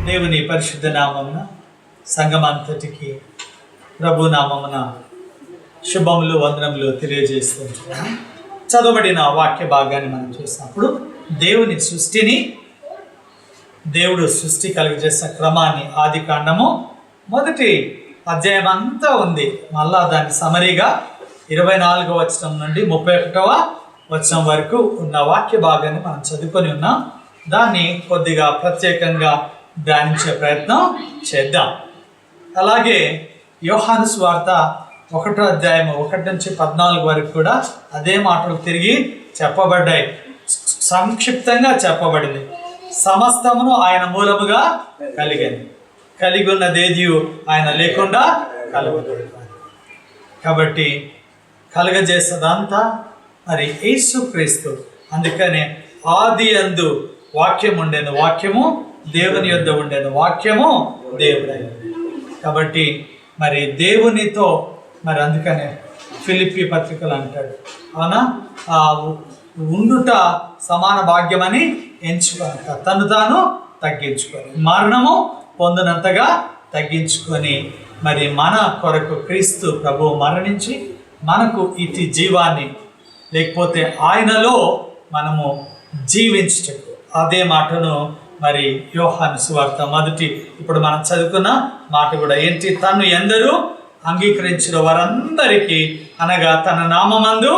దేవుని పరిశుద్ధ నామమున సంఘమంతటికి ప్రభు నామమున శుభములు వందనములు తెలియజేస్తున్నాను. చదవబడిన వాక్య భాగాన్ని మనం చూసినప్పుడు దేవుని సృష్టిని, దేవుడు సృష్టి కలుగజేసిన క్రమాన్ని ఆది కాండము మొదటి అధ్యాయం అంతా ఉంది. మళ్ళా దాన్ని సమరీగా 24వ వచనం నుండి 31వ వచనం వరకు ఉన్న వాక్య భాగాన్ని మనం చదువుకొని ఉన్నాం. దాన్ని కొద్దిగా ప్రత్యేకంగా ధ్యానించే ప్రయత్నం చేద్దాం. అలాగే యోహాను సువార్త 1వ అధ్యాయం 1 నుంచి 14 వరకు కూడా అదే మాటలు తిరిగి చెప్పబడ్డాయి. సంక్షిప్తంగా చెప్పబడింది. సమస్తమును ఆయన మూలముగా కలిగి ఉన్నదేదియు ఆయన లేకుండా కలగదు. కాబట్టి కలగజేసేదంతా మరి యేసుక్రీస్తు. అందుకనే ఆది యందు వాక్యం ఉండెను, వాక్యము దేవుని యొద్ద ఉండెను, వాక్యము దేవుడైన. కాబట్టి మరి దేవునితో మరి అందుకనే ఫిలిప్పీ పత్రికలు అంటాడు, అవునా, ఉండుట సమాన భాగ్యమని ఎంచుకోక తను తాను తగ్గించుకొని మరణము పొందినంతగా తగ్గించుకొని మరి మన కొరకు క్రీస్తు ప్రభువు మరణించి మనకు ఇటు జీవాన్ని, లేకపోతే ఆయనలో మనము జీవించటకు. అదే మాటను మరి యోహాను సువార్త మొదటి ఇప్పుడు మనం చదువుకున్న మాట కూడా ఏంటి? తను ఎందరూ అంగీకరించిన వారందరికీ, అనగా తన నామమందు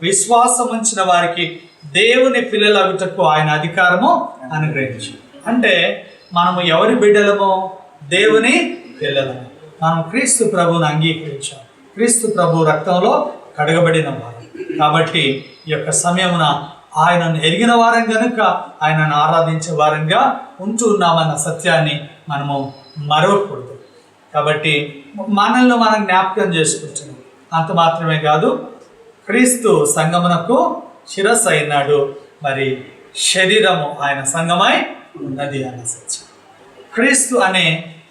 విశ్వాసం ఉంచిన వారికి దేవుని పిల్లలగుటకు ఆయన అధికారము అనుగ్రహించు. అంటే మనము ఎవరి బిడ్డలము? దేవుని పిల్లలము. మనం క్రీస్తు ప్రభువును అంగీకరించాం, క్రీస్తు ప్రభు రక్తంలో కడగబడిన వారు. కాబట్టి ఈ యొక్క సమయమున ఆయనను ఎరిగిన వారం కనుక ఆయనను ఆరాధించే వారంగా ఉంటూ ఉన్నామన్న సత్యాన్ని మనము మరవకూడదు. కాబట్టి మనల్ని మనం జ్ఞాపకం చేసుకుంటున్నాం. అంత మాత్రమే కాదు, క్రీస్తు సంగమునకు శిరస్సు అయినాడు, మరి శరీరము ఆయన సంగమై ఉన్నది అన్న సత్యం. క్రీస్తు అనే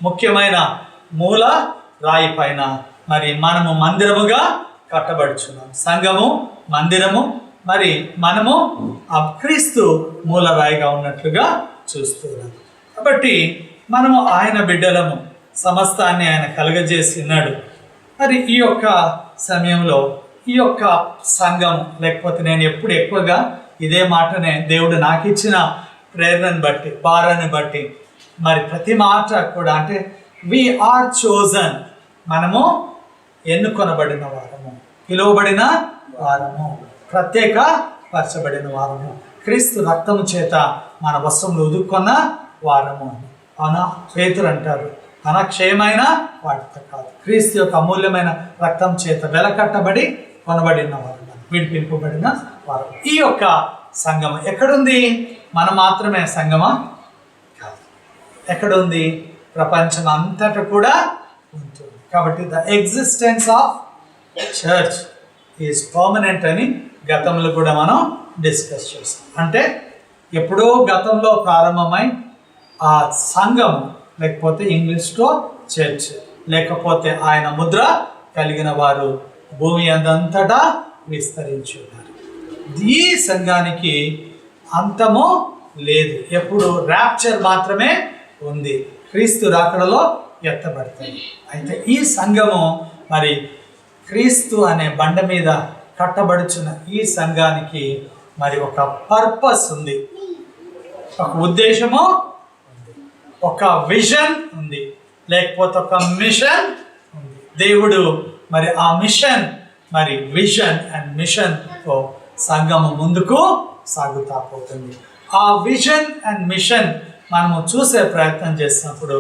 ముఖ్యమైన మూల రాయి పైన మరి మనము మందిరముగా కట్టబడుచున్నాం. సంఘము మందిరము, మరి మనము ఆ క్రీస్తు మూల రాయిగా ఉన్నట్లుగా చూస్తున్నాం. కాబట్టి మనము ఆయన బిడ్డలము, సమస్తాన్ని ఆయన కలుగజేసి ఉన్నాడు. మరి ఈ యొక్క సమయంలో ఈ యొక్క సంఘం, లేకపోతే నేను ఎప్పుడు ఎక్కువగా ఇదే మాటనే దేవుడు నాకు ఇచ్చిన ప్రేరణను బట్టి, భారాన్ని బట్టి మరి ప్రతి మాట కూడా అంటే వి ఆర్ చోజన్, మనము ఎన్నుకొనబడిన వారము, పిలువబడిన వారము, ప్రత్యేక పరచబడిన వారము, క్రీస్తు రక్తము చేత మన వస్త్రములు ఉదుక్కున్న వారము అని. అవునా, పేతురు అంటారు, క్షయమైన వాటితో కాదు, క్రీస్తు యొక్క అమూల్యమైన రక్తం చేత వెలకట్టబడి కొనబడిన వారు, విడిపింపబడిన వారు. ఈ యొక్క సంఘం ఎక్కడుంది? మనం మాత్రమే సంఘమా? కాదు. ఎక్కడుంది? ప్రపంచం అంతటా కూడా ఉంటుంది. కాబట్టి the existence of church is permanent అని గతంలో కూడా మనం డిస్కస్ చేస్తాం. అంటే ఎప్పుడో గతంలో ప్రారంభమై ఆ సంఘం, లేకపోతే ఇంగ్లీష్లో చర్చ్, లేకపోతే ఆయన ముద్ర కలిగిన వారు భూమి అంతటా విస్తరించి ఉన్నారు. ఈ సంఘానికి అంతము లేదు. ఎప్పుడు ర్యాప్చర్ మాత్రమే ఉంది, క్రీస్తు రాకడలో ఎత్తబడతాయి. అయితే ఈ సంఘము మరి క్రీస్తు అనే బండ మీద కట్టబడుచున్న ఈ సంఘానికి మరి ఒక పర్పస్ ఉంది, ఒక ఉద్దేశము ఉంది, ఒక విజన్ ఉంది, లేకపోతే ఒక మిషన్ ఉంది. దేవుడు మరి ఆ మిషన్, మరి విజన్ అండ్ మిషన్తో సంఘము ముందుకు సాగుతా పోతుంది. ఆ విజన్ అండ్ మిషన్ మనము చూసే ప్రయత్నం చేసినప్పుడు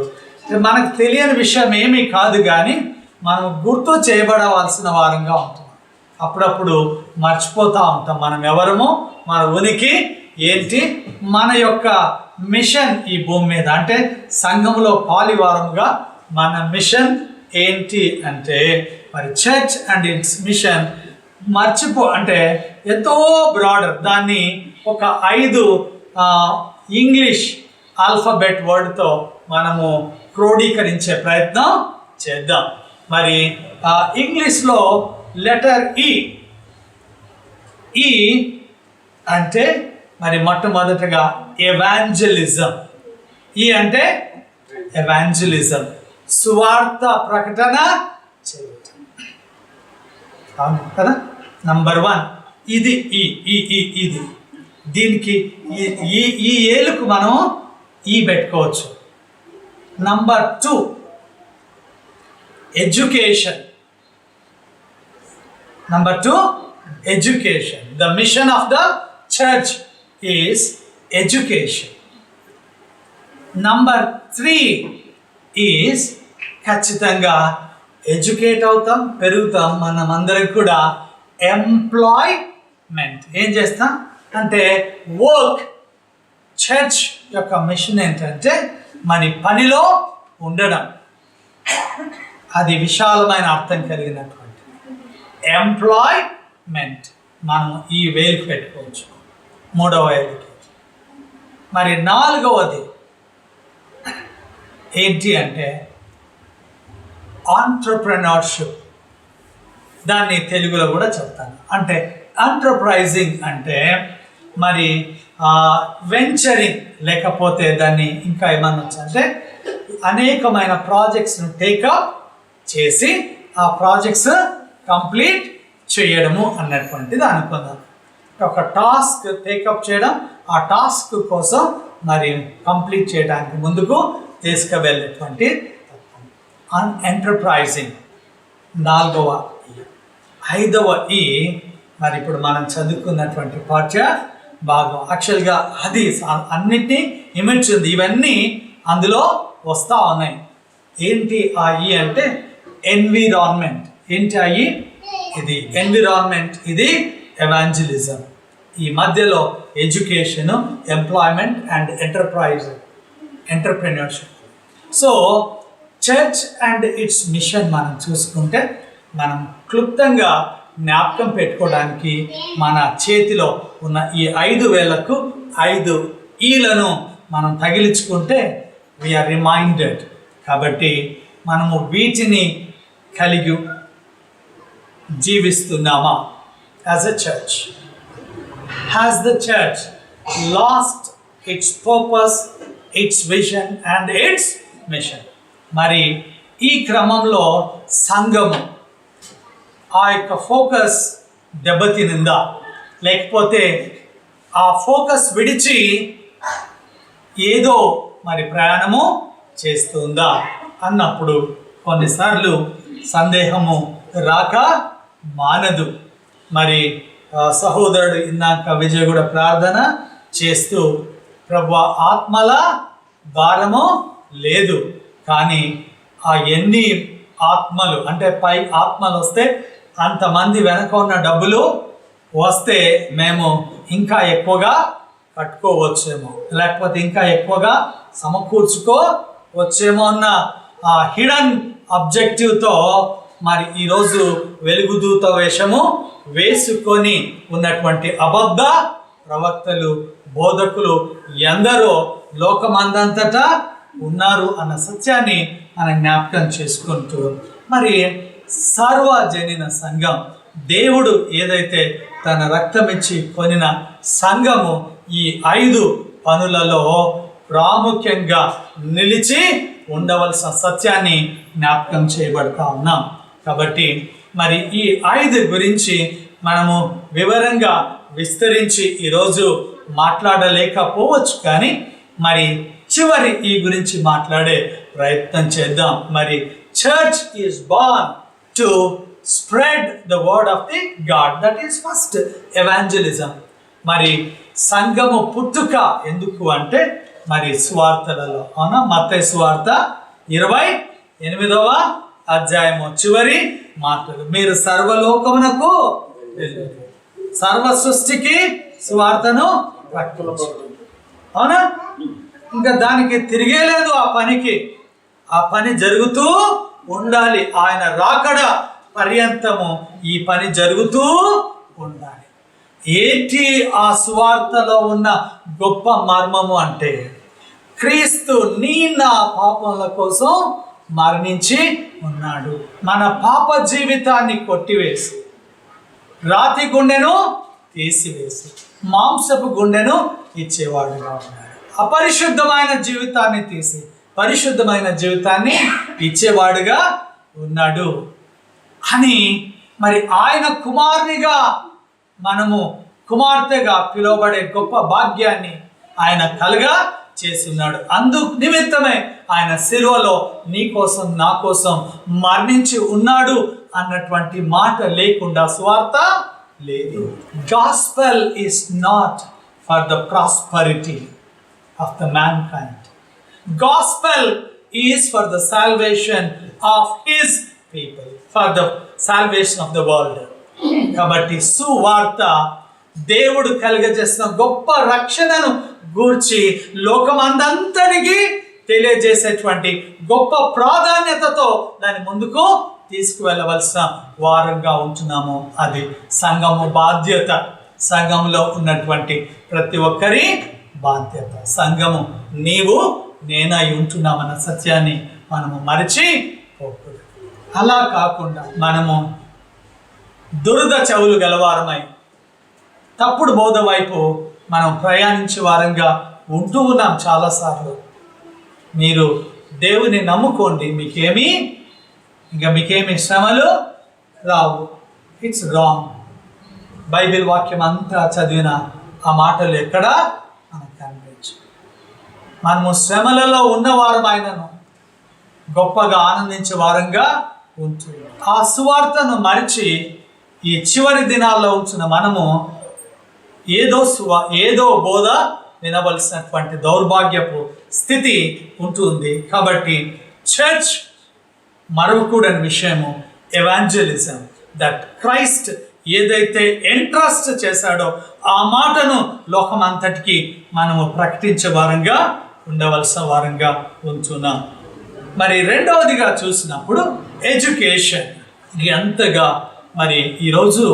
మనకు తెలియని విషయం ఏమీ కాదు, కానీ మనం గుర్తు చేయబడవలసిన వారంగా ఉంటున్నాం. అప్పుడప్పుడు మర్చిపోతూ ఉంటాం మనం ఎవరమో, మన ఉనికి ఏంటి, మన యొక్క మిషన్ ఈ భూమి మీద. అంటే సంఘములో పాలివారముగా మన మిషన్ ఏంటి అంటే మరి చర్చ్ అండ్ ఇట్స్ మిషన్ అంటే ఎంతో బ్రాడర్. దాన్ని ఒక 5 ఇంగ్లీష్ ఆల్ఫాబెట్ వర్డ్తో మనము క్రోడీకరించే ప్రయత్నం చేద్దాం. మరి ఇంగ్లీష్లో లెటర్ ఈ అంటే మరి మొట్టమొదటగా ఎవాంజలిజం. ఈ అంటే ఎవాంజలిజం, సువార్త ప్రకటన చేయటం. అవును కదా. నంబర్ 1 ఇది ఇది దీనికి ఈ ఏలుకు మనం పెట్టుకోవచ్చు. Number 2 education. Number 2 education. The mission of the church is education. Number 3 is ఖచ్చితంగా ఎడ్యుకేట్ అవుతాం, పెరుగుతాం. మనం అందరం కూడా ఎంప్లాయ్మెంట్ ఏం చేస్తాం అంటే వర్క్. చర్చ్ యొక్క మిషన్ ఏంటంటే మన పనిలో ఉండడం. అది విశాలమైన అర్థం కలిగినటువంటి ఎంప్లాయ్మెంట్. మనం ఈ వేలుకు పెట్టుకోవచ్చు, 3వ వేలుకి. మరి 4వది ఏంటి అంటే ఆంట్రప్రెనర్షిప్. దాన్ని తెలుగులో కూడా చెప్తాను. అంటే ఎంటర్ప్రైజింగ్ అంటే మరి వెంచరింగ్, లేకపోతే దాన్ని ఇంకా ఏమనొచ్చు అంటే అనేకమైన ప్రాజెక్ట్స్ను టేకప్ చేసి ఆ ప్రాజెక్ట్స్ కంప్లీట్ చేయడము అన్నటువంటిది అనుకుందాం. ఒక టాస్క్ టేకప్ చేయడం, ఆ టాస్క్ కోసం మరి కంప్లీట్ చేయడానికి ముందుకు తీసుకువెళ్ళేటువంటి ఎంటర్ప్రైజింగ్. 4వ ఈ. 5వ ఈ మరి ఇప్పుడు మనం చదువుకున్నటువంటి పాఠ్య భాగం. యాక్చువల్గా అది అన్నిటినీ ఇమిడ్చింది. ఇవన్నీ అందులో వస్తూ ఉన్నాయి. ఏంటి ఆ ఈ అంటే ఎన్విరాన్మెంట్. ఏంటి ఆ ఈ? ఇది ఎన్విరాన్మెంట్, ఇది ఎవాంజలిజం. ఈ మధ్యలో education, employment and entrepreneurship. So church and its mission మనం చూసుకుంటే, మనం క్లుప్తంగా జ్ఞాపకం పెట్టుకోవడానికి మన చేతిలో ఉన్న ఈ 5 వేలకు 5 ఈలను మనం తగిలించుకుంటే వీఆర్ రిమైండెడ్. కాబట్టి మనము వీటిని కలిగి జీవిస్తున్నామా? As a church, has the church lost its purpose, its vision and its mission? మరి ఈ క్రమంలో సంఘము ఆ యొక్క ఫోకస్ దెబ్బతినిందా, లేకపోతే ఆ ఫోకస్ విడిచి ఏదో మరి ప్రయాణము చేస్తుందా అన్నప్పుడు కొన్నిసార్లు సందేహము రాక మానదు. మరి సహోదరుడు ఇందాక విజయ్ కూడా ప్రార్థన చేస్తూ, ప్రభువా ఆత్మల భారము లేదు, కానీ ఆ ఎన్ని ఆత్మలు అంటే పై ఆత్మలు వస్తే అంతమంది వెనక ఉన్న డబ్బులు వస్తే మేము ఇంకా ఎక్కువగా కట్టుకోవచ్చేమో, లేకపోతే ఇంకా ఎక్కువగా సమకూర్చుకోవచ్చేమో అన్న ఆ హిడెన్ అబ్జెక్టివ్తో మరి ఈరోజు వెలుగుదూత వేషము వేసుకొని ఉన్నటువంటి అబద్ధ ప్రవక్తలు, బోధకులు ఎందరో లోకమందంతటా ఉన్నారు అన్న సత్యాన్ని మనం జ్ఞాపకం చేసుకుంటూ, మరి సార్వజనీన సంఘం, దేవుడు ఏదైతే తన రక్తమిచ్చి కొనిన సంఘము ఈ 5 పనులలో ప్రాముఖ్యంగా నిలిచి ఉండవలసిన సత్యాన్ని జ్ఞాపకం చేయబడతా ఉన్నాం. కాబట్టి మరి ఈ 5 గురించి మనము వివరంగా విస్తరించి ఈరోజు మాట్లాడలేకపోవచ్చు, కానీ మరి చివరి ఈ గురించి మాట్లాడే ప్రయత్నం చేద్దాం. మరి church is born to spread the word of the God, that is first evangelism. మరి సంఘము పుట్టుక ఎందుకు అంటే మరి సువార్తలలో అవునా, మత్తయి సువార్త 28వ అధ్యాయము చివరి మాటలు, మీరు సర్వలోకమునకు సర్వ సృష్టికి సువార్తను ప్రకటించండి. అవునా, ఇంకా దానికి తిరిగే లేదు. ఆ పని జరుగుతూ ఉండాలి. ఆయన రాకడ పర్యంతము ఈ పని జరుగుతూ ఉండాలి. ఏంటి ఆ సువార్తలో ఉన్న గొప్ప మర్మము అంటే, క్రీస్తు నీ నా పాపముల కోసం మరణించి ఉన్నాడు. మన పాప జీవితాన్ని కొట్టివేసి, రాతి గుండెను తీసివేసి మాంసపు గుండెను ఇచ్చేవాడుగా ఉన్నాడు. అపరిశుద్ధమైన జీవితాన్ని తీసి పరిశుద్ధమైన జీవితాన్ని ఇచ్చేవాడుగా ఉన్నాడు అని మరి ఆయన కుమారునిగా మనము కుమార్తెగా పిలువబడే గొప్ప భాగ్యాన్ని ఆయన కలుగా చేస్తున్నాడు. అందుకు నిమిత్తమే ఆయన శిలువలో నీ కోసం నా కోసం మరణించి ఉన్నాడు అన్నటువంటి మాట లేకుండా సువార్త లేదు. Gospel is not for the prosperity of the mankind. Gospel is for the salvation of his people, for the salvation of the world. కాబట్టి సువార్త దేవుడు కలుగజేసిన గొప్ప రక్షణను గూర్చి లోకమందంతటికి తెలియజేసేటువంటి గొప్ప ప్రాధాన్యతతో దాని ముందుకు తీసుకువెళ్ళవలసిన వారంగా ఉంటున్నాము. అది సంఘము బాధ్యత, సంఘములో ఉన్నటువంటి ప్రతి ఒక్కరి బాధ్యత. సంఘము నీవు నేనై ఉంటున్నామన్న సత్యాన్ని మనము మరచిపోకూడదు. అలా కాకుండా మనము దురద చెవులు గలవారమై తప్పుడు బోధ వైపు మనం ప్రయాణించే వారంగా ఉంటూ ఉన్నాం చాలాసార్లు. మీరు దేవుని నమ్ముకోండి, మీకేమీ శ్రమలు రావు. It's wrong. బైబిల్ వాక్యం అంతా చదివిన ఆ మాటలు ఎక్కడా మనకు కనిపించు. మనము శ్రమలలో ఉన్నవారమైనను గొప్పగా ఆనందించే వారంగా ఉంటుంది. ఆ సువార్తను మరిచి ఈ చివరి దినాల్లో ఉంచిన మనము ఏదో బోధ వినవలసినటువంటి దౌర్భాగ్యపు స్థితి ఉంటుంది. కాబట్టి చర్చ్ మరవకూడని విషయము ఎవాంజలిజం. దట్ క్రైస్ట్ ఏదైతే ఎంట్రస్ట్ చేశాడో ఆ మాటను లోకమంతటికి మనము ప్రకటించే వారంగా ఉండవలసిన వారంగా ఉంటున్నాం. మరి రెండవదిగా చూసినప్పుడు ఎడ్యుకేషన్. ఎంతగా మరి ఈరోజు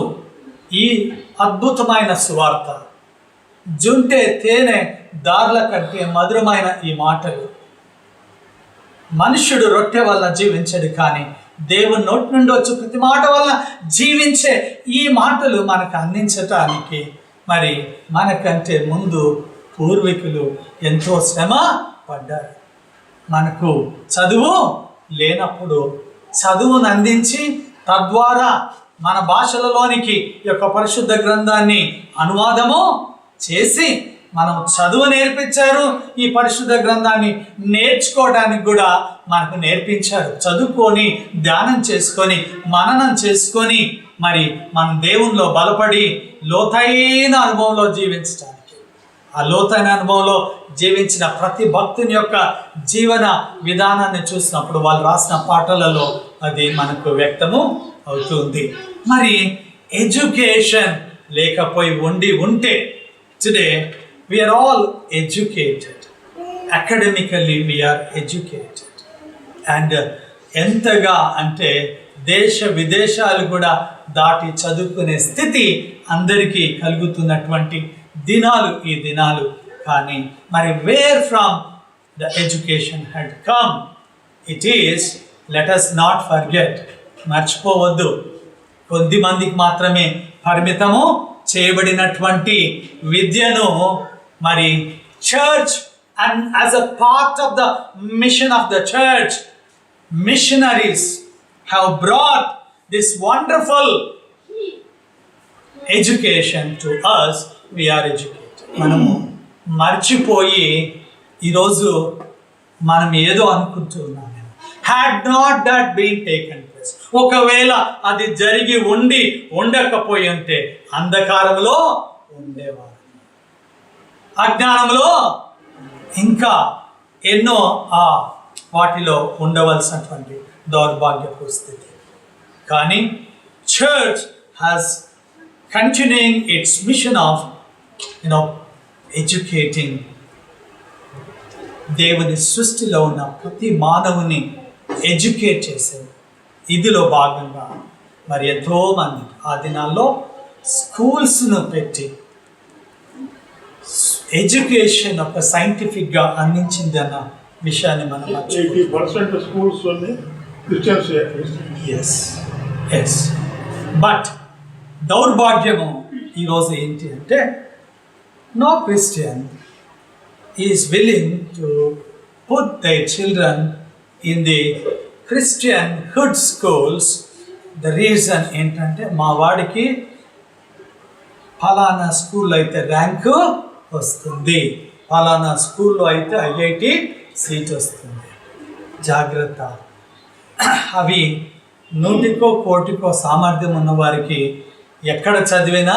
ఈ అద్భుతమైన సువార్త, జుంటే తేనె దారుల కంటే మధురమైన ఈ మాటలు, మనుష్యుడు రొట్టె వల్ల జీవించడు కానీ దేవుని నోటి నుండి వచ్చే ప్రతి మాట వల్ల జీవించే ఈ మాటలు మనకు అందించటానికి మరి మనకంటే ముందు పూర్వీకులు ఎంతో శ్రమ పడ్డారు. మనకు చదువు లేనప్పుడు చదువును అందించి తద్వారా మన భాషలలోనికి ఈ యొక్క పరిశుద్ధ గ్రంథాన్ని అనువాదము చేసి మనం చదువు నేర్పించారు. ఈ పరిశుద్ధ గ్రంథాన్ని నేర్చుకోవడానికి కూడా మనకు నేర్పించారు. చదువుకొని ధ్యానం చేసుకొని మననం చేసుకొని మరి మన దేవునిలో బలపడి లోతైన అనుభవంలో జీవించడానికి, ఆ లోతైన అనుభవంలో జీవించిన ప్రతి భక్తుని యొక్క జీవన విధానాన్ని చూసినప్పుడు వాళ్ళు రాసిన పాటలలో అది మనకు వ్యక్తము అవుతుంది. మరి ఎడ్యుకేషన్ లేకపోయి ఉంటే today we are all educated. Academically we are educated. And ఎంతగా అంటే దేశ విదేశాలు కూడా దాటి చదువుకునే స్థితి అందరికీ కలుగుతున్నటువంటి దినాలు ఈ దినాలు. కానీ మరి where from the education had come it is, let us not forget, మర్చిపోవద్దు, కొద్ది మందికి మాత్రమే పరిమితము చేయబడినటువంటి విద్యను మరి church and as a part of the mission of the church, missionaries have brought this wonderful education to us. we are educated. మనము మర్చిపోయి ఈరోజు మనం ఏదో అనుకుంటున్నాము. had not that been taken place, ఒకవేళ అది జరిగి ఉండకపోయి ఉంటే అంధకారంలో ఉండేవారు, అజ్ఞానంలో ఇంకా ఎన్నో వాటిలో ఉండవలసినటువంటి దౌర్భాగ్యపు స్థితి. కానీ church has continuing it's machine of educating. దేవుని సృష్టిలో ఉన్న ప్రతి మానవుని ఎడ్యుకేట్ చేసేది. ఇదిలో భాగంగా మరి ఎంతోమంది ఆ దినాల్లో స్కూల్స్ను పెట్టి ఎడ్యుకేషన్ ఒక సైంటిఫిక్గా అందించింది అన్న విషయాన్ని మనం ఎస్. బట్ దౌర్భాగ్యము ఈరోజు ఏంటి అంటే, no Christian is willing to put their children in the Christian hood schools. The reason ఏంటంటే మా వాడికి ఫలానా స్కూల్లో అయితే ర్యాంకు వస్తుంది, ఫలానా స్కూల్లో అయితే IIT సీట్ వస్తుంది. జాగ్రత్త. అవి 100కో కోటికో సామర్థ్యం ఉన్న వారికి ఎక్కడ చదివినా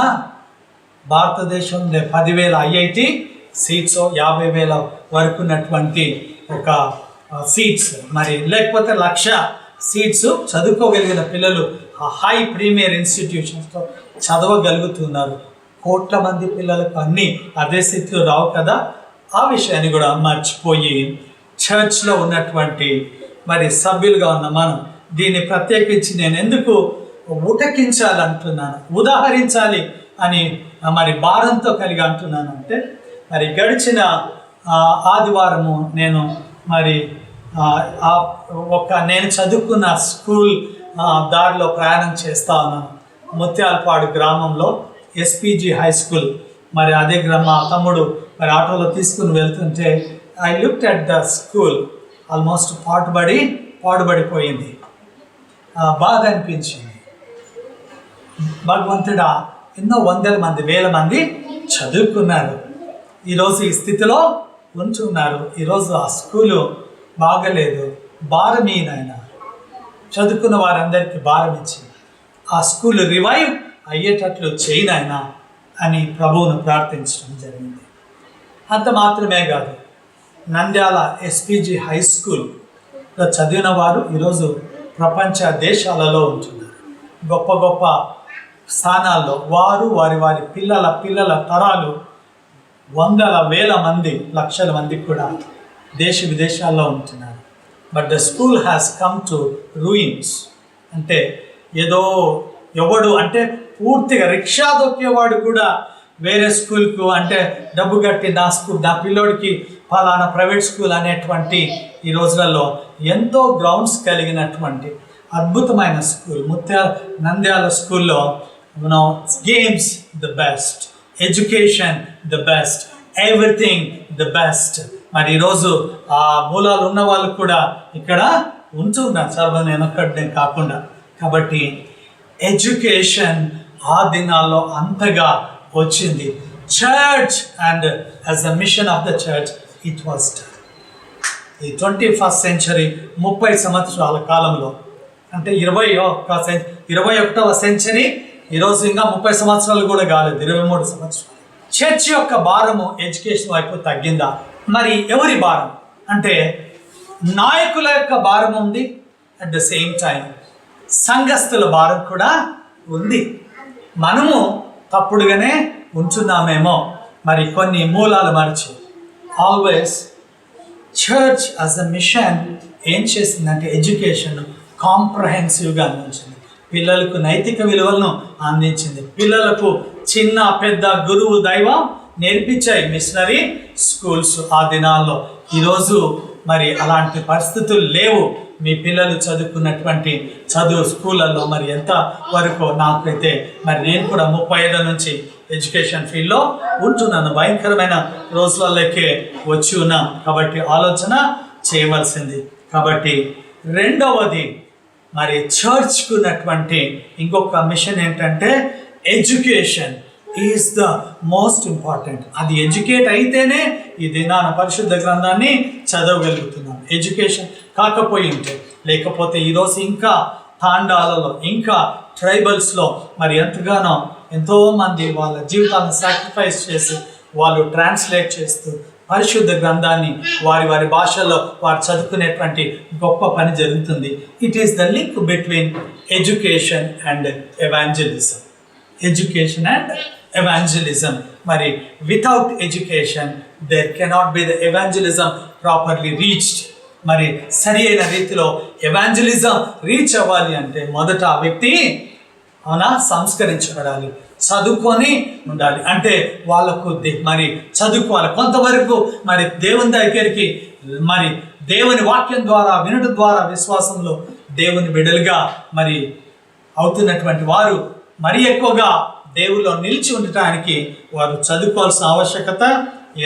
భారతదేశంలో 10,000 IIT సీట్స్, 50,000 వరకు ఉన్నటువంటి ఒక సీట్స్, మరి లేకపోతే 1,00,000 సీట్స్ చదువుకోగలిగిన పిల్లలు హై ప్రీమియర్ ఇన్స్టిట్యూషన్స్తో చదవగలుగుతున్నారు. కోట్ల మంది పిల్లలకు అన్నీ అదే స్థితిలో రావు కదా. ఆ విషయాన్ని కూడా మర్చిపోయి చర్చ్లో ఉన్నటువంటి మరి సభ్యులుగా ఉన్న మనం దీన్ని ప్రత్యేకించి నేను ఎందుకు ఉటకించాలంటున్నాను, ఉదాహరించాలి అని మరి భారంతో కలిగి అంటున్నాను అంటే, మరి గడిచిన ఆదివారము నేను మరి నేను చదువుకున్న స్కూల్ దారిలో ప్రయాణం చేస్తా ఉన్నాను. ముత్యాలపాడు గ్రామంలో SPG హై స్కూల్, మరి అదే మా తమ్ముడు మరి ఆటోలో తీసుకుని వెళ్తుంటే I looked at the school. Almost పాడుబడిపోయింది. బాధ అనిపించింది. భగవంతుడా, ఎన్నో వందల మంది, వేల మంది చదువుకున్నారు, ఈరోజు ఈ స్థితిలో ఉంటున్నారు. ఈరోజు ఆ స్కూలు బాగలేదు. భారం ఈయన చదువుకున్న వారందరికీ భారం ఇచ్చి ఆ స్కూల్ రివైవ్ అయ్యేటట్లు చేయనాయన అని ప్రభువును ప్రార్థించడం జరిగింది. అంత మాత్రమే కాదు, నంద్యాల SPG హై స్కూల్లో చదివిన వారు ఈరోజు ప్రపంచ దేశాలలో ఉంటున్నారు. గొప్ప గొప్ప స్థానాల్లో వారు వారి పిల్లల తరాలు వందల వేల మంది, లక్షల మంది కూడా దేశ విదేశాల్లో ఉంటున్నారు. But the school has come to ruins. అంటే ఏదో ఎవడు అంటే పూర్తిగా రిక్షా దొక్కేవాడు కూడా వేరే స్కూల్కు అంటే డబ్బు కట్టి నా పిల్లోడికి ఫలానా ప్రైవేట్ స్కూల్ అనేటువంటి ఈ రోజులలో ఎంతో గ్రౌండ్స్ కలిగినటువంటి అద్భుతమైన స్కూల్ నంద్యాల స్కూల్లో games the best, education the best, everything the best. మరి ఈరోజు ఆ మూలాలు ఉన్న వాళ్ళు కూడా ఇక్కడ ఉంటున్నారు, సర్వ నేను ఒక్కడే కాకుండా. కాబట్టి ఎడ్యుకేషన్ ఆ దినాల్లో అంతగా వచ్చింది. Church and as the mission of the church it was done. ఈ 21st సెంచరీ 30 సంవత్సరాల కాలంలో, అంటే 21వ సెంచరీ ఈరోజు ఇంకా 30 సంవత్సరాలు కూడా కాలేదు, 23 సంవత్సరాలు. చర్చ్ యొక్క భారము ఎడ్యుకేషన్ వైపు తగ్గిందా? మరి ఎవరి భారం అంటే నాయకుల యొక్క భారం ఉంది, అట్ ద సేమ్ టైం సంఘస్థుల భారం కూడా ఉంది. మనము తప్పుడుగానే ఉంటున్నామేమో, మరి కొన్ని మూలాలు మరిచి. Always church as a mission ఏం చేసిందంటే ఎడ్యుకేషన్ కాంప్రహెన్సివ్గా అందించింది. పిల్లలకు నైతిక విలువలను అందించింది. పిల్లలకు చిన్న పెద్ద గురువు దైవం నేర్పించాయి మిషనరీ స్కూల్స్ ఆ దినాల్లో. ఈరోజు మరి అలాంటి పరిస్థితులు లేవు. మీ పిల్లలు చదువుకున్నటువంటి స్కూళ్ళల్లో మరి ఎంత వరకు నాకైతే మరి నేను కూడా 30 ఏళ్ళ నుంచి ఎడ్యుకేషన్ ఫీల్డ్లో ఉంటున్నాను. భయంకరమైన రోజులలోకే వచ్చి ఉన్నాం. కాబట్టి ఆలోచన చేయవలసింది. కాబట్టి రెండవది మరి చర్చ్కు ఉన్నటువంటి ఇంకొక మిషన్ ఏంటంటే education is the most important. అది ఎడ్యుకేట్ అయితేనే ఈ దినాన పరిశుద్ధ గ్రంథాన్ని చదవగలుగుతున్నాం. ఎడ్యుకేషన్ కాకపోయి ఉంటే, లేకపోతే ఈరోజు ఇంకా తాండాలలో ఇంకా ట్రైబల్స్లో మరి ఎంతోమంది వాళ్ళ జీవితాలను సాక్రిఫైస్ చేసి వాళ్ళు ట్రాన్స్లేట్ చేస్తూ పరిశుద్ధ గ్రంథాన్ని వారి భాషల్లో వారు చదువుకునేటువంటి గొప్ప పని జరుగుతుంది. It is the link between education and evangelism. Education and evangelism. మరి without education there cannot be the evangelism properly reached. మరి సరి అయిన రీతిలో ఎవాంజలిజం రీచ్ అవ్వాలి అంటే మొదట ఆ వ్యక్తి సంస్కరించబడాలి, చదువుకొని ఉండాలి. అంటే వాళ్ళకు మరి చదువుకోవాలి కొంతవరకు, మరి దేవుని దగ్గరికి మరి దేవుని వాక్యం ద్వారా వినడం ద్వారా విశ్వాసంలో దేవుని బిడ్డలుగా మరి అవుతున్నటువంటి వారు మరి ఎక్కువగా దేవుల్లో నిలిచి ఉండటానికి వారు చదువుకోవాల్సిన ఆవశ్యకత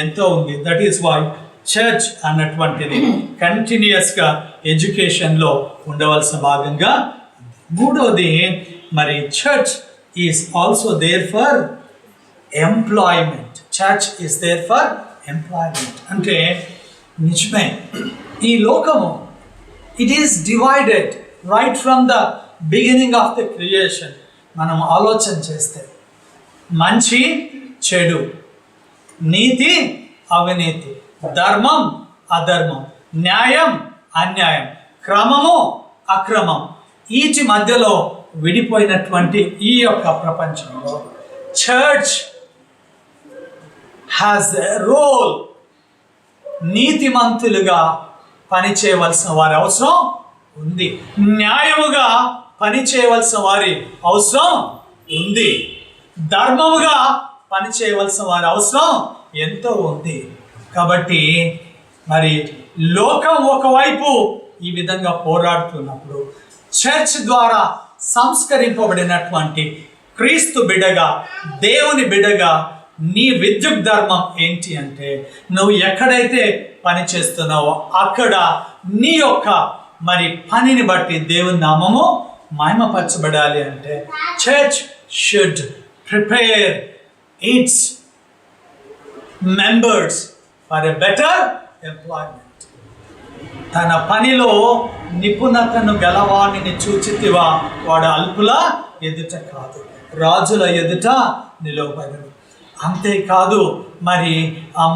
ఎంతో ఉంది. దట్ ఈస్ వై చర్చ్ అన్నటువంటిది కంటిన్యూస్గా ఎడ్యుకేషన్లో ఉండవలసిన భాగంగా. మూడవది మరి church is also there for employment. Church is there for employment అంటే నిజమే, ఈ లోకము it is divided right from the beginning of the creation. మనం ఆలోచన చేస్తే మంచి చెడు, నీతి అవినీతి, ధర్మం అధర్మం, న్యాయం అన్యాయం, క్రమము అక్రమం, వీటి మధ్యలో విడిపోయినటువంటి ఈ యొక్క ప్రపంచంలో చర్చ్ హ్యాస్ ఎ రోల్. నీతిమంతులుగా పనిచేయవలసిన వారి అవసరం ఉంది, న్యాయముగా పనిచేయవలసిన వారి అవసరం ఉంది, ధర్మముగా పనిచేయవలసిన వారి అవసరం ఎంతో ఉంది. కాబట్టి మరి లోకం ఒకవైపు ఈ విధంగా పోరాడుతున్నప్పుడు చర్చ్ ద్వారా సంస్కరింపబడినటువంటి క్రీస్తు బిడ్డగా, దేవుని బిడ్డగా నీ విద్యుత్ ధర్మం ఏంటి అంటే, నువ్వు ఎక్కడైతే పని చేస్తున్నావో అక్కడ నీ యొక్క మరి పనిని బట్టి దేవుని నామము మహిమపరచబడాలి. అంటే church should prepare its members for a better employment. తన పనిలో నిపుణతను గలవాణిని చూచితివా, వాడు అల్పుల ఎదుట కాదు రాజుల ఎదుట నిలవబడను. అంతేకాదు మరి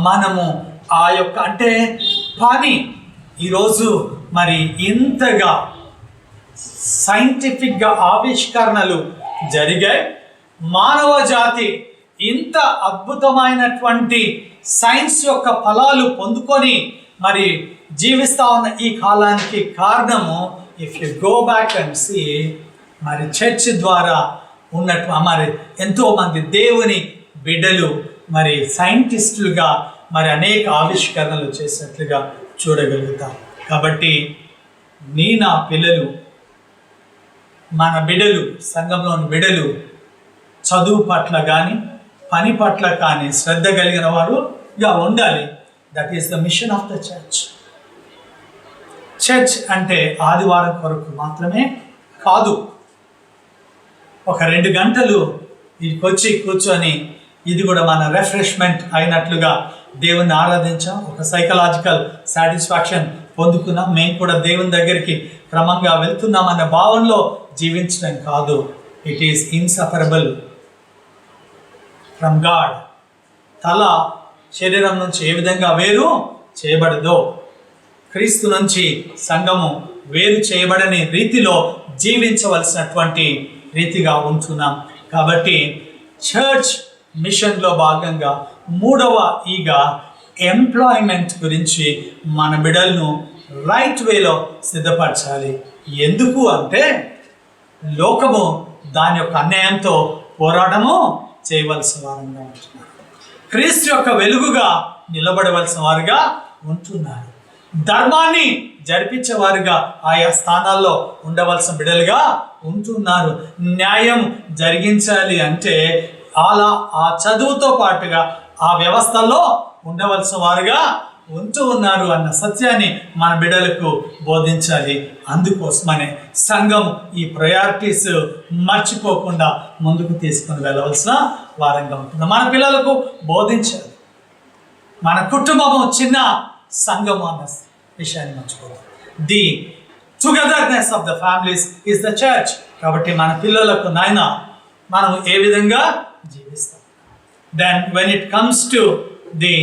మనము ఆ యొక్క అంటే పని ఈరోజు మరి ఇంతగా సైంటిఫిక్గా ఆవిష్కరణలు జరిగాయి, మానవ జాతి ఇంత అద్భుతమైనటువంటి సైన్స్ యొక్క ఫలాలు పొందుకొని మరి జీవిస్తూ ఉన్న ఈ కాలానికి కారణము, if you go back and see, మరి చర్చ్ ద్వారా ఉన్నట్టు మరి ఎంతోమంది దేవుని బిడ్డలు మరి సైంటిస్టులుగా మరి అనేక ఆవిష్కరణలు చేసినట్లుగా చూడగలుగుతాం. కాబట్టి నా పిల్లలు, మన బిడ్డలు, సంఘంలోని బిడ్డలు చదువు పట్ల కానీ పని పట్ల కానీ శ్రద్ధ కలిగిన వారుగా ఉండాలి. That is the mission of the church. Church అంటే ఆదివారం కొరకు మాత్రమే కాదు. ఒక 2 గంటలు వీటికి వచ్చి కూర్చొని ఇది కూడా మన రిఫ్రెష్మెంట్ అయినట్లుగా దేవుని ఆరాధించాం, ఒక సైకలాజికల్ సాటిస్ఫాక్షన్ పొందుకున్నాం, మేము కూడా దేవుని దగ్గరికి క్రమంగా వెళ్తున్నాం అన్న భావనలో జీవించడం కాదు. It is inseparable from God. తల శరీరం నుంచి ఏ విధంగా వేరు చేయబడదో, క్రీస్తు నుంచి సంఘము వేరు చేయబడని రీతిలో జీవించవలసినటువంటి రీతిగా ఉంటున్నాం. కాబట్టి చర్చ్ మిషన్లో భాగంగా మూడవ ఈగా ఎంప్లాయ్మెంట్ గురించి మన బిడ్డలను రైట్ వేలో సిద్ధపరచాలి. ఎందుకు అంటే లోకము దాని యొక్క అన్యాయంతో పోరాటము చేయవలసిన వారంగా ఉంటున్నారు, క్రీస్తు యొక్క వెలుగుగా నిలబడవలసిన వారుగా ఉంటున్నారు, ధర్మాన్ని జరిపించేవారుగా ఆయా స్థానాల్లో ఉండవలసిన బిడ్డలుగా ఉంటున్నారు. న్యాయం జరిగించాలి అంటే అలా ఆ చదువుతో పాటుగా ఆ వ్యవస్థలో ఉండవలసిన వారుగా ఉంటూ ఉన్నారు అన్న సత్యాన్ని మన బిడ్డలకు బోధించాలి. అందుకోసమనే సంఘం ఈ ప్రయారిటీస్ మర్చిపోకుండా ముందుకు తీసుకొని వెళ్ళవలసిన వారంగా ఉంటుంది. మన పిల్లలకు బోధించాలి. మన కుటుంబము చిన్న సంఘము అన్న విషయాన్ని మర్చిపోవాలి. The togetherness of the families is the church. కాబట్టి మన పిల్లలకు నాయన మనం ఏ విధంగా జీవిస్తాం. Then when it comes to the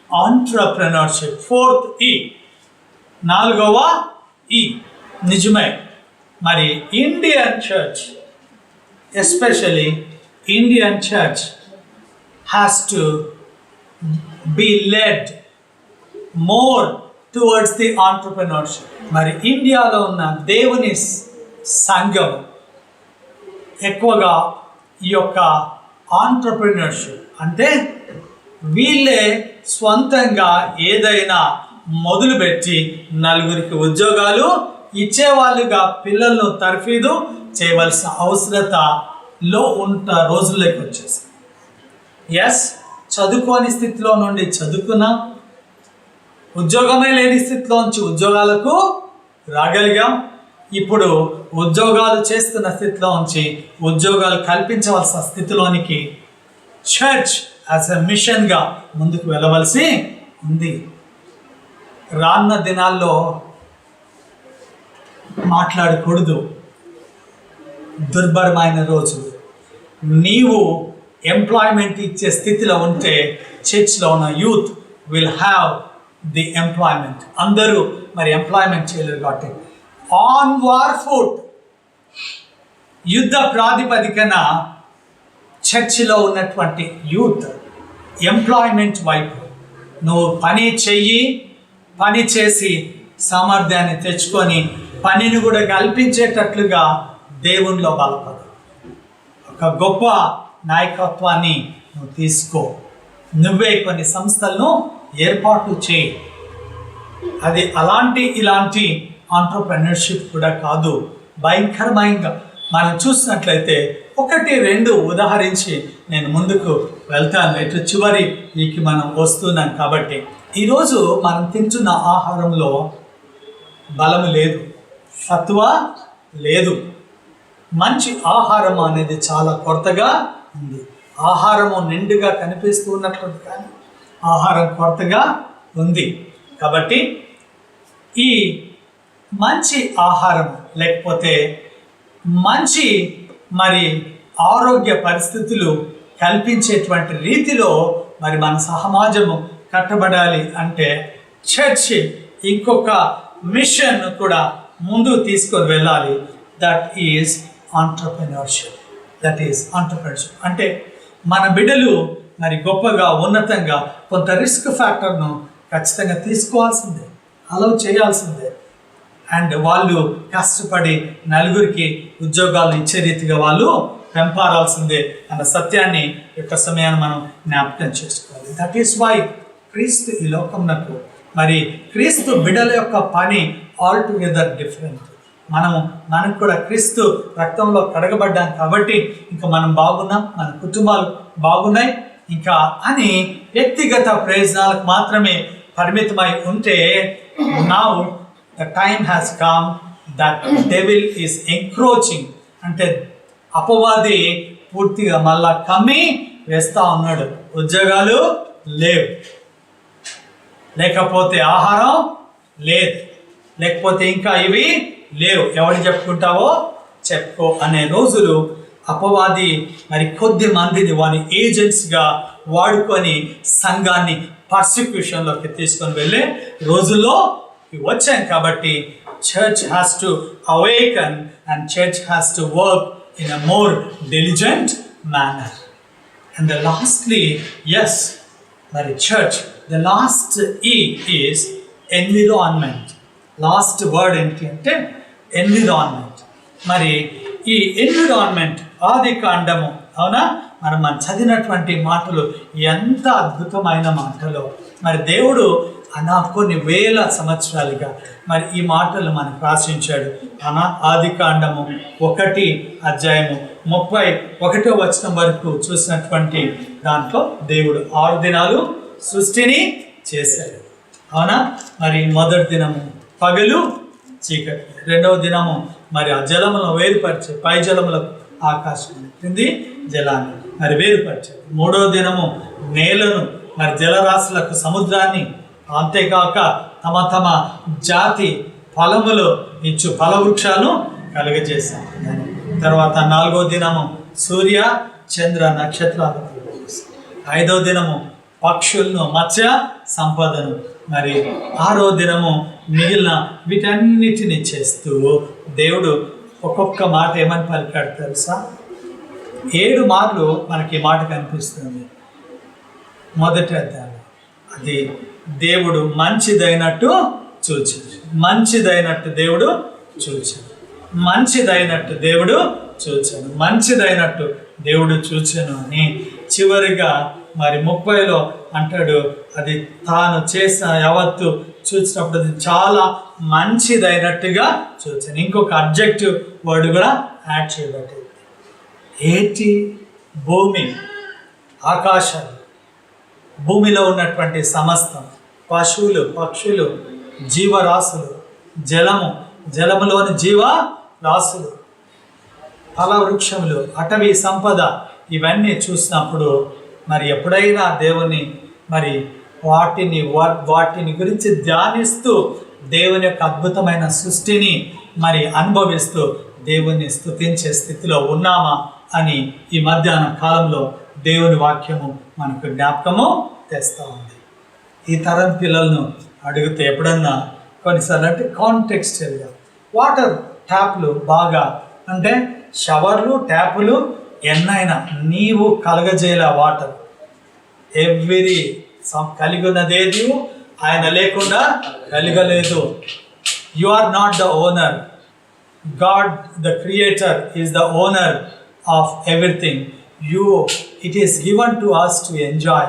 entrepreneurship, 4th E, 4వ E, నిజమే మరి Indian church, especially Indian church has to be led more towards the entrepreneurship. మరి ఇండియాలో ఉన్న దేవుని సంఘం ఎక్కువగా ఈ యొక్క ఆంట్రప్రెనర్షిప్ అంటే వీళ్ళే స్వంతంగా ఏదైనా మొదలుపెట్టి నలుగురికి ఉద్యోగాలు ఇచ్చేవాళ్ళుగా పిల్లలను తర్ఫీదు చేయవలసిన అవసరతలో ఉన్న రోజుల్లోకి వచ్చేసి, ఎస్ చదువుకోని స్థితిలో నుండి చదువుకున్నా ఉద్యోగమే లేని స్థితిలోంచి ఉద్యోగాలకు రాగలిగాం. ఇప్పుడు ఉద్యోగాలు చేస్తున్న స్థితిలో ఉంచి ఉద్యోగాలు కల్పించవలసిన స్థితిలోనికి చర్చ్ యాజ్ ఎ మిషన్గా ముందుకు వెళ్ళవలసి ఉంది. రానున్న దినాల్లో మాట్లాడకూడదు దుర్భరమైన రోజులు. నీవు ఎంప్లాయ్మెంట్ ఇచ్చే స్థితిలో ఉంటే చర్చ్లో ఉన్న youth will have the employment. అందరూ మరి ఎంప్లాయ్మెంట్ చేయలేరు కాబట్టి ఆన్ వార్ ఫుట్, యుద్ధ ప్రాతిపదికన చర్చిలో ఉన్నటువంటి యూత్ ఎంప్లాయ్మెంట్ వైపు నువ్వు పని చెయ్యి, పని చేసి సామర్థ్యాన్ని తెచ్చుకొని పనిని కూడా కల్పించేటట్లుగా దేవునిలో బలపడు. ఒక గొప్ప నాయకత్వాన్ని నువ్వు తీసుకో. నువ్వే కొన్ని సంస్థలను ఏర్పాటు చేయి. అది ఇలాంటి ఆంటర్‌ప్రెన్యూర్‌షిప్ కూడా కాదు, భయంకరమైన. మనం చూసినట్లయితే 1-2 ఉదాహరించి నేను ముందుకు వెళ్తాను. ఇటు చివరికి మనం వస్తున్నాం కాబట్టి ఈరోజు మనం తింటున్న ఆహారంలో బలము లేదు, సత్వ లేదు. మంచి ఆహారం అనేది చాలా కొరతగా ఉంది. ఆహారము నిండుగా కనిపిస్తూ ఉన్నట్లుంది కానీ ఆహారం కొరతగా ఉంది. కాబట్టి ఈ మంచి ఆహారం లేకపోతే మంచి మరి ఆరోగ్య పరిస్థితులు కల్పించేటువంటి రీతిలో మరి మన సమాజము కట్టబడాలి అంటే చర్చ్ ఇంకొక మిషన్ కూడా ముందుకు తీసుకొని వెళ్ళాలి. That is entrepreneurship. అంటే మన బిడ్డలు మరి గొప్పగా ఉన్నతంగా కొంత రిస్క్ ఫ్యాక్టర్ను ఖచ్చితంగా తీసుకోవాల్సిందే, అలౌ చేయాల్సిందే. అండ్ వాళ్ళు కష్టపడి నలుగురికి ఉద్యోగాలు ఇచ్చే రీతిగా వాళ్ళు పెంపారాల్సిందే అన్న సత్యాన్ని యొక్క సమయాన్ని మనం జ్ఞాపకం చేసుకోవాలి. దట్ ఈస్ వై క్రీస్తు ఈ లోకంలో మరి క్రీస్తు బిడ్డల యొక్క పని ఆల్ టుగెదర్ డిఫరెంట్. మనకు కూడా క్రీస్తు రక్తంలో కడగబడ్డాం కాబట్టి ఇంకా మనం బాగున్నాం, మన కుటుంబాలు బాగున్నాయి ఇంకా అని వ్యక్తిగత ప్రయోజనాలకు మాత్రమే పరిమితమై ఉంటే now the time has come that devil is encroaching. అంటే అపవాది పూర్తిగా మళ్ళా కమ్మి వేస్తూ ఉన్నాడు. ఉద్యోగాలు లేవు, లేకపోతే ఆహారం లేదు, లేకపోతే ఇంకా ఇవి లేవు, ఎవరు చెప్పుకుంటావో చెప్పుకో అనే రోజులు అపవాది మరి కొద్ది మందిని వాని ఏజెంట్స్గా వాడుకొని సంఘాన్ని పర్సిక్యూషన్లోకి తీసుకొని వెళ్ళే రోజుల్లో వచ్చాం. కాబట్టి church has to awaken and church has to work in a more diligent manner. And the lastly is మరి church the last E is environment. Last word ఏంటి అంటే ఎన్విరాన్మెంట్. మరి ఈ ఎన్విరాన్మెంట్ ఆది కాండము అవునా మనం చదివినటువంటి మాటలు ఎంత అద్భుతమైన మాటలు. మరి దేవుడు కొన్ని వేల సంవత్సరాలుగా మరి ఈ మాటలు మనకు రాసించాడు. ఆది కాండము 1:31 వరకు చూసినటువంటి దాంట్లో దేవుడు 6 దినాలు సృష్టిని చేశాడు అవునా. మరి మొదటి దినము పగలు చీకటి, రెండవ దినము మరి ఆ జలములను వేరుపరిచే పై జలములకు ఆకాశం కింది జలాన్ని మరి వేరుపరిచాడు. మూడవ దినము నేలను మరి జలరాశులకు సముద్రాన్ని, అంతేకాక తమ తమ జాతి ఫలములు ఇచ్చు ఫలవృక్షాలను కలుగజేశాను. తర్వాత 4వ దినము సూర్య చంద్ర నక్షత్రాలు, 5వ దినము పక్షులను మత్స్య సంపదను, మరి 6వ దినము మిగిలిన వీటన్నిటిని చేస్తూ దేవుడు ఒక్కొక్క మాట ఏమని పలికాడు తెలుసా? 7 మార్లు మనకి మాట కనిపిస్తుంది మొదటి అధ్యాయం. అది దేవుడు మంచిదైనట్టు చూచాడు, మంచిదైనట్టు దేవుడు చూచాడు, మంచిదైనట్టు దేవుడు చూచాడు, మంచిదైనట్టు దేవుడు చూచాను అని చివరిగా మరి 30లో అంటాడు. అది తాను చేసిన యావత్తు చూసినప్పుడు అది చాలా మంచిదైనట్టుగా చూచాను. ఇంకొక అబ్జెక్టివ్ వర్డ్ కూడా యాడ్ చేయబడింది. ఏంటి? భూమి, ఆకాశాలు, భూమిలో ఉన్నటువంటి సమస్తం, పశువులు, పక్షులు, జీవరాశులు, జలములోని జీవరాశులు, ఫలవృక్షములు, అటవీ సంపద, ఇవన్నీ చూసినప్పుడు మరి ఎప్పుడైనా దేవుని మరి వాటిని గురించి ధ్యానిస్తూ దేవుని యొక్క అద్భుతమైన సృష్టిని మరి అనుభవిస్తూ దేవుని స్తుతించే స్థితిలో ఉన్నామా అని ఈ మధ్యాహ్న కాలంలో దేవుని వాక్యము మనకు జ్ఞాపకము తెస్తూ ఉంది. ఈ తరం పిల్లలను అడిగితే ఎప్పుడన్నా కొన్నిసార్లు అంటే కాంటెక్స్చువల్గా వాటర్ ట్యాప్లు బాగా అంటే షవర్లు ట్యాపులు ఎన్నైనా నీవు కలగజేలా వాటర్ ఎవ్రీ కలిగి ఉన్నదేది ఆయన లేకుండా కలగలేదు. You are not the owner, God the creator is the owner of everything. It is given to us to enjoy.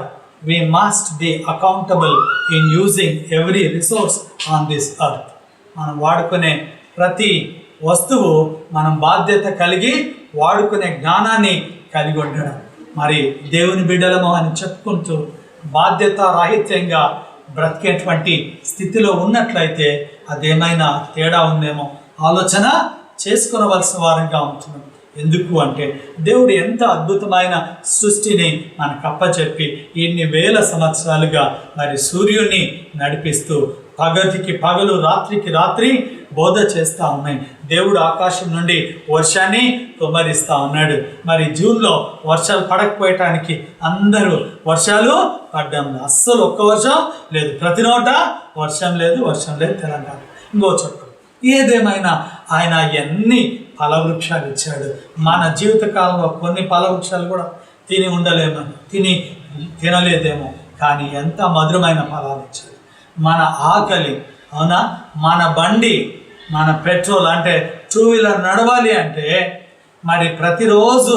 We must be accountable in using every resource on this earth. మనం వాడుకునే ప్రతి వస్తువు మనం బాధ్యత కలిగి వాడుకునే జ్ఞానాన్ని కలిగి ఉండడం. మరి దేవుని బిడ్డలము అని చెప్పుకుంటూ బాధ్యత రాహిత్యంగా బ్రతికేటువంటి స్థితిలో ఉన్నట్లయితే అదేమైనా తేడా ఉందేమో ఆలోచన చేసుకునవలసిన వారంగా ఉంటున్నాం. ఎందుకు అంటే దేవుడు ఎంత అద్భుతమైన సృష్టిని మనకు అప్పచెప్పి ఇన్ని వేల సంవత్సరాలుగా మరి సూర్యుని నడిపిస్తూ పగటికి పగలు రాత్రికి రాత్రి బోధ చేస్తూ ఉన్నాయి. దేవుడు ఆకాశం నుండి వర్షాన్ని కుమ్మరిస్తూ ఉన్నాడు. మరి జూన్లో వర్షాలు పడకపోయటానికి అందరూ వర్షాలు పడ్డం అస్సలు ఒక్క వర్షం లేదు, ప్రతి నోట వర్షం లేదు తెలంగాణ ఇంకో చుట్టూ. ఏదేమైనా ఆయన ఎన్ని ఫలవృక్షాలు ఇచ్చాడు. మన జీవితకాలంలో కొన్ని ఫలవృక్షాలు కూడా తినలేదేమో, కానీ ఎంత మధురమైన ఫలాలు ఇచ్చాడు. మన ఆకలి అవునా, మన బండి మన పెట్రోల్ అంటే 2 వీలర్ నడవాలి అంటే మరి ప్రతిరోజు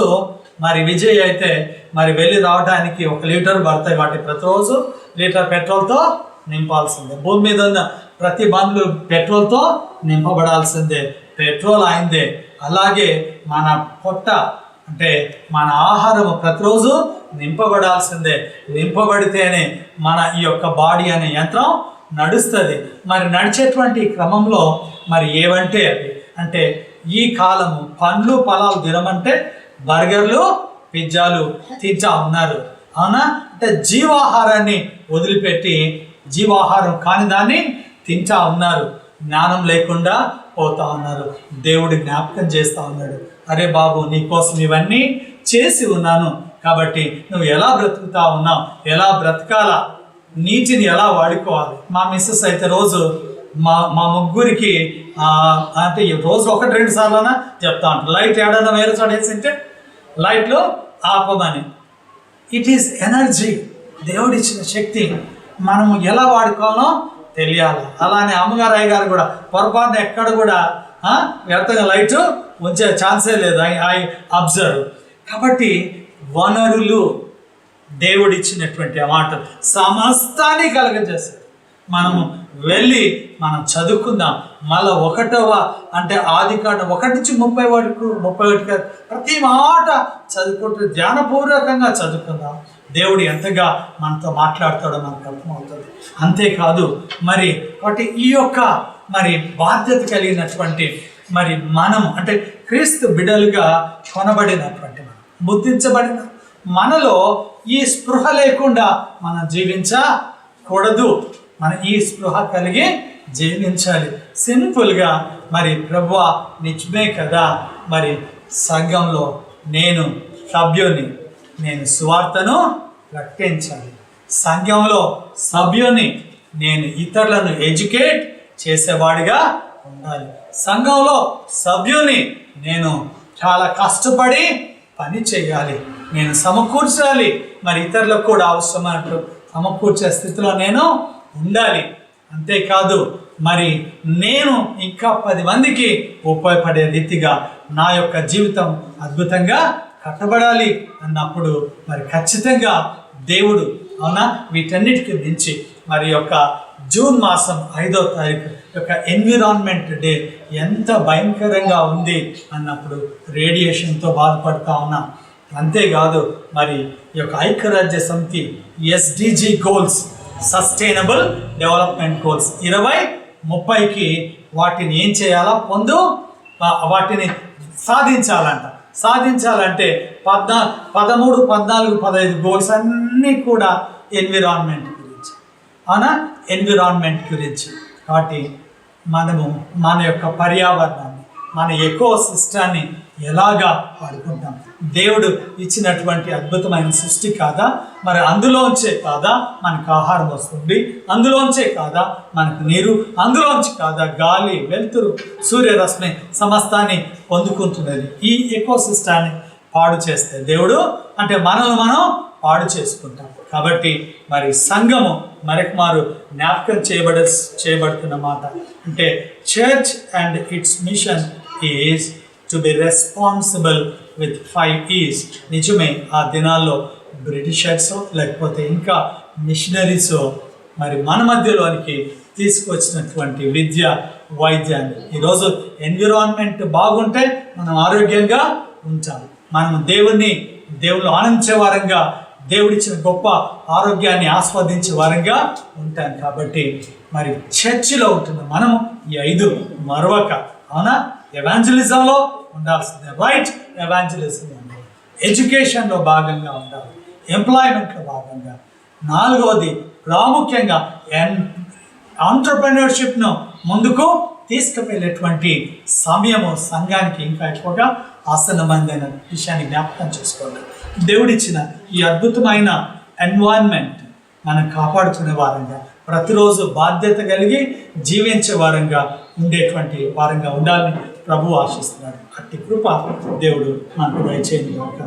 మరి విజయ్ అయితే మరి వెళ్ళి రావడానికి 1 లీటర్ పడతాయి. వాటి ప్రతిరోజు లీటర్ పెట్రోల్తో నింపాల్సిందే. భూమి మీద ఉన్న ప్రతి బండ్లు పెట్రోల్తో నింపబడాల్సిందే. పెట్రోల్ అయిందే. అలాగే మన పొట్ట అంటే మన ఆహారం ప్రతిరోజు నింపబడాల్సిందే. నింపబడితేనే మన ఈ యొక్క బాడీ అనే యంత్రం నడుస్తుంది. మరి నడిచేటువంటి క్రమంలో మరి ఏవంటే అవి అంటే ఈ కాలము పండ్లు ఫలాలు తినమంటే బర్గర్లు పిజ్జాలు తింటా ఉన్నారు. అవునా, అంటే జీవాహారాన్ని వదిలిపెట్టి జీవాహారం కాని దాన్ని తింటా ఉన్నారు. జ్ఞానం లేకుండా పోతా ఉన్నారు. దేవుడు జ్ఞాపకం చేస్తూ ఉన్నాడు, అరే బాబు నీకోసం ఇవన్నీ చేసి ఉన్నాను కాబట్టి నువ్వు ఎలా బ్రతుకుతా ఉన్నావు, ఎలా బ్రతకాలా, నీటిని ఎలా వాడుకోవాలి. మా మిస్సెస్ అయితే రోజు మా ముగ్గురికి అంటే రోజు 1-2 సార్లైనా చెప్తా ఉంటాను, లైట్ ఏడన్నా వేరే చోట వేసింటే లైట్లు ఆపమని. ఇట్ ఈస్ ఎనర్జీ, దేవుడిచ్చిన శక్తి మనము ఎలా వాడుకోవాలో తెలియాలి. అలానే అమ్మగారు అయ్యగారు కూడా పొరపాటున ఎక్కడ కూడా వ్యర్థంగా లైట్ ఉంచే ఛాన్సే లేదు. I observe. కాబట్టి వనరులు దేవుడిచ్చినటువంటి ఆ మాట సమస్తాన్ని కలగజేస్తాడు. మనము వెళ్ళి మనం చదువుకుందాం. మళ్ళీ 1వ అంటే ఆదికాండం 1 నుంచి 30 వరకు 31 ప్రతి మాట చదువుకుంటూ ధ్యానపూర్వకంగా చదువుకుందాం. దేవుడు ఎంతగా మనతో మాట్లాడతాడో మనకు అర్థమవుతుంది. అంతేకాదు మరి కాబట్టి ఈ యొక్క మరి బాధ్యత కలిగినటువంటి మరి మనం అంటే క్రీస్తు బిడ్డలుగా కొనబడినటువంటి మనం ముద్రించబడిన మనలో ఈ స్పృహ లేకుండా మనం జీవించకూడదు. మనం ఈ స్పృహ కలిగి జీవించాలి. సింపుల్గా మరి ప్రభువా నిజమే కదా, మరి సంఘంలో నేను సభ్యుని, నేను సువార్తను ప్రకటించాలి. సంఘంలో సభ్యుని, నేను ఇతరులను ఎడ్యుకేట్ చేసేవాడిగా ఉండాలి. సంఘంలో సభ్యుని, నేను చాలా కష్టపడి పని చేయాలి, నేను సమకూర్చాలి. మరి ఇతరులకు కూడా అవసరమైనట్టు సమకూర్చే స్థితిలో నేను ఉండాలి. అంతేకాదు మరి నేను ఇంకా 10 మందికి ఉపయోగపడే రీతిగా నా యొక్క జీవితం అద్భుతంగా కట్టబడాలి అన్నప్పుడు మరి ఖచ్చితంగా దేవుడు అవునా వీటన్నిటికీ మించి మరి యొక్క జూన్ మాసం 5వ తారీఖు యొక్క ఎన్విరాన్మెంట్ డే ఎంత భయంకరంగా ఉంది అన్నప్పుడు రేడియేషన్తో బాధపడుతూ ఉన్నాం. అంతేకాదు మరి ఈ యొక్క ఐక్యరాజ్య సమితి SDG goals sustainable development goals 2030కి వాటిని ఏం చేయాలా వాటిని సాధించాలంటే 13, 14, 15 గోల్స్ అన్నీ కూడా ఎన్విరాన్మెంట్ గురించి. అవునా? ఎన్విరాన్మెంట్ గురించి. కాబట్టి మనము మన యొక్క పర్యావరణాన్ని, మన ఎకో సిస్టాన్ని ఎలాగా వాడుకుంటాం? దేవుడు ఇచ్చినటువంటి అద్భుతమైన సృష్టి కాదా? మరి అందులోంచే కాదా మనకు ఆహారం వస్తుంది? అందులోంచే కాదా మనకు నీరు? అందులోంచి కాదా గాలి, వెలుతురు, సూర్యరశ్మి సమస్తాన్ని పొందుకుంటున్నది? ఈ ఎకో సిస్టాన్ని పాడు చేస్తే దేవుడు అంటే మనం పాడు చేసుకుంటాం. కాబట్టి మరి సంఘము మరొకమారు జ్ఞాపకం చేయబడుతున్న మాట అంటే church and its mission is to be responsible with 5 E's. నిజమే, ఆ దినాల్లో బ్రిటిషర్స్ లేకపోతే ఇంకా మిషనరీస్ మరి మన మధ్యలోనికి తీసుకొచ్చినటువంటి విద్య, వైద్యాన్ని. ఈరోజు ఎన్విరాన్మెంట్ బాగుంటే మనం ఆరోగ్యంగా ఉంటాం. మనం దేవుళ్ళు ఆనందించే వారంగా, దేవుడిచ్చిన గొప్ప ఆరోగ్యాన్ని ఆస్వాదించే వారంగా ఉంటాం. కాబట్టి మరి చర్చిలో ఉంటున్న మనం ఈ 5 మరొక, అవునా, ఎవాంజలిజంలో ఉండాల్సిందే. రైట్ ఎవాంజలిజం ఉండాలి, ఎడ్యుకేషన్లో భాగంగా ఉండాలి, ఎంప్లాయ్మెంట్లో భాగంగా. 4వది ప్రాముఖ్యంగా ఆంటర్‌ప్రెన్యూర్‌షిప్ను ముందుకు తీసుకువెళ్ళేటువంటి సమయము సంఘానికి ఇంకా ఎక్కువగా ఆసన్నమైందైన విషయాన్ని జ్ఞాపకం చేసుకోవాలి. దేవుడిచ్చిన ఈ అద్భుతమైన ఎన్వైరన్మెంట్ మనం కాపాడుకునే వారంగా, ప్రతిరోజు బాధ్యత కలిగి జీవించే వారంగా ఉండేటువంటి వారంగా ఉండాలని ప్రభువు ఆశిస్తున్నాడు. అట్టి కృప దేవుడు మనకు దయచేయను గాక.